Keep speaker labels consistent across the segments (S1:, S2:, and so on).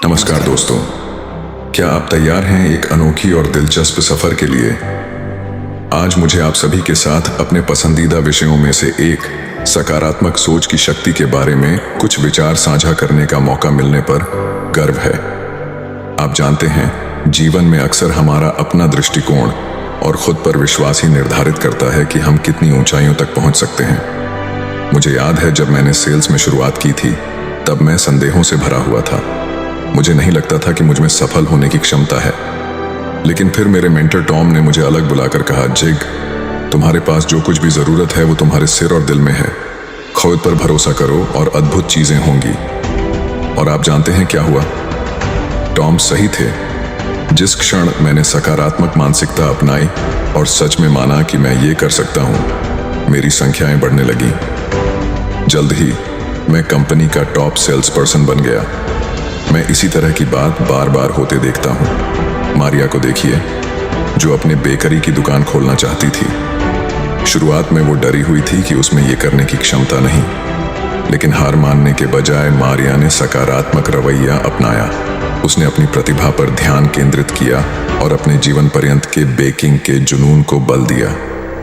S1: नमस्कार दोस्तों, क्या आप तैयार हैं एक अनोखी और दिलचस्प सफर के लिए? आज मुझे आप सभी के साथ अपने पसंदीदा विषयों में से एक सकारात्मक सोच की शक्ति के बारे में कुछ विचार साझा करने का मौका मिलने पर गर्व है। आप जानते हैं, जीवन में अक्सर हमारा अपना दृष्टिकोण और खुद पर विश्वास ही निर्धारित करता है कि हम कितनी ऊंचाइयों तक पहुंच सकते हैं। मुझे याद है जब मैंने सेल्स में शुरुआत की थी, तब मैं संदेहों से भरा हुआ था। मुझे नहीं लगता था कि मुझमें सफल होने की क्षमता है। लेकिन फिर मेरे मेंटर टॉम ने मुझे अलग बुलाकर कहा, जिग, तुम्हारे पास जो कुछ भी जरूरत है वो तुम्हारे सिर और दिल में है। खुद पर भरोसा करो और अद्भुत चीजें होंगी। और आप जानते हैं क्या हुआ? टॉम सही थे। जिस क्षण मैंने सकारात्मक मानसिकता अपनाई और सच में माना कि मैं ये कर सकता हूँ, मेरी संख्याएं बढ़ने लगी। जल्द ही मैं कंपनी का टॉप सेल्स पर्सन बन गया। मैं इसी तरह की बात बार बार होते देखता हूँ। मारिया को देखिए, जो अपने बेकरी की दुकान खोलना चाहती थी। शुरुआत में वो डरी हुई थी कि उसमें ये करने की क्षमता नहीं, लेकिन हार मानने के बजाय मारिया ने सकारात्मक रवैया अपनाया। उसने अपनी प्रतिभा पर ध्यान केंद्रित किया और अपने जीवन पर्यंत के बेकिंग के जुनून को बल दिया।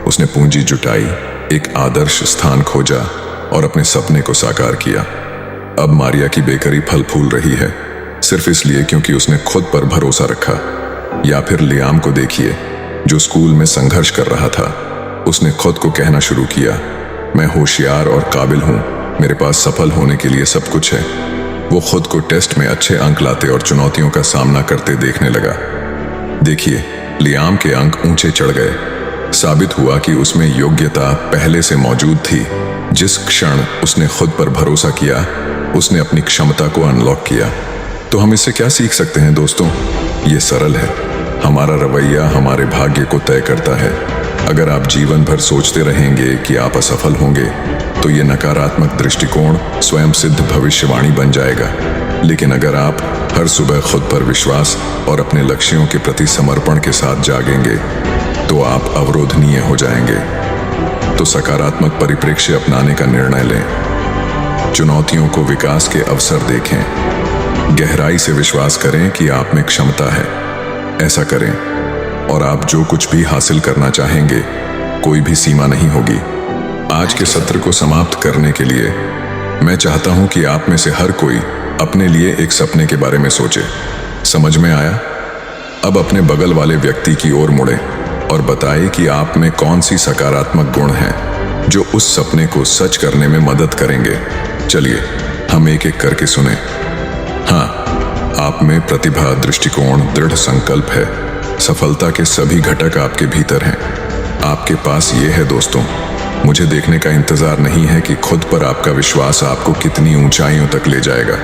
S1: उसने पूंजी जुटाई, एक आदर्श स्थान खोजा और अपने सपने को साकार किया। अब मारिया की बेकरी फल फूल रही है, सिर्फ इसलिए क्योंकि उसने खुद पर भरोसा रखा। या फिर लियाम को देखिए, जो स्कूल में संघर्ष कर रहा था। उसने खुद को कहना शुरू किया, मैं होशियार और काबिल हूँ, मेरे पास सफल होने के लिए सब कुछ है। वो खुद को टेस्ट में अच्छे अंक लाते और चुनौतियों का सामना करते देखने लगा। देखिए, लियाम के अंक ऊंचे चढ़ गए। साबित हुआ कि उसमें योग्यता पहले से मौजूद थी। जिस क्षण उसने खुद पर भरोसा किया, उसने अपनी क्षमता को अनलॉक किया। तो हम इससे क्या सीख सकते हैं दोस्तों? ये सरल है, हमारा रवैया हमारे भाग्य को तय करता है। अगर आप जीवन भर सोचते रहेंगे कि आप असफल होंगे, तो ये नकारात्मक दृष्टिकोण स्वयं सिद्ध भविष्यवाणी बन जाएगा। लेकिन अगर आप हर सुबह खुद पर विश्वास और अपने लक्ष्यों के प्रति समर्पण के साथ जागेंगे, तो आप अवरोधनीय हो जाएंगे। तो सकारात्मक परिप्रेक्ष्य अपनाने का निर्णय लें। चुनौतियों को विकास के अवसर देखें। गहराई से विश्वास करें कि आप में क्षमता है। ऐसा करें और आप जो कुछ भी हासिल करना चाहेंगे, कोई भी सीमा नहीं होगी। आज के सत्र को समाप्त करने के लिए मैं चाहता हूं कि आप में से हर कोई अपने लिए एक सपने के बारे में सोचे। समझ में आया? अब अपने बगल वाले व्यक्ति की ओर मुड़े और बताएं कि आप में कौन सी सकारात्मक गुण हैं जो उस सपने को सच करने में मदद करेंगे। चलिए हम एक एक करके सुने। हाँ, आप में प्रतिभा, दृष्टिकोण, दृढ़ संकल्प है। सफलता के सभी घटक आपके भीतर हैं। आपके पास ये है दोस्तों। मुझे देखने का इंतजार नहीं है कि खुद पर आपका विश्वास आपको कितनी ऊंचाइयों तक ले जाएगा।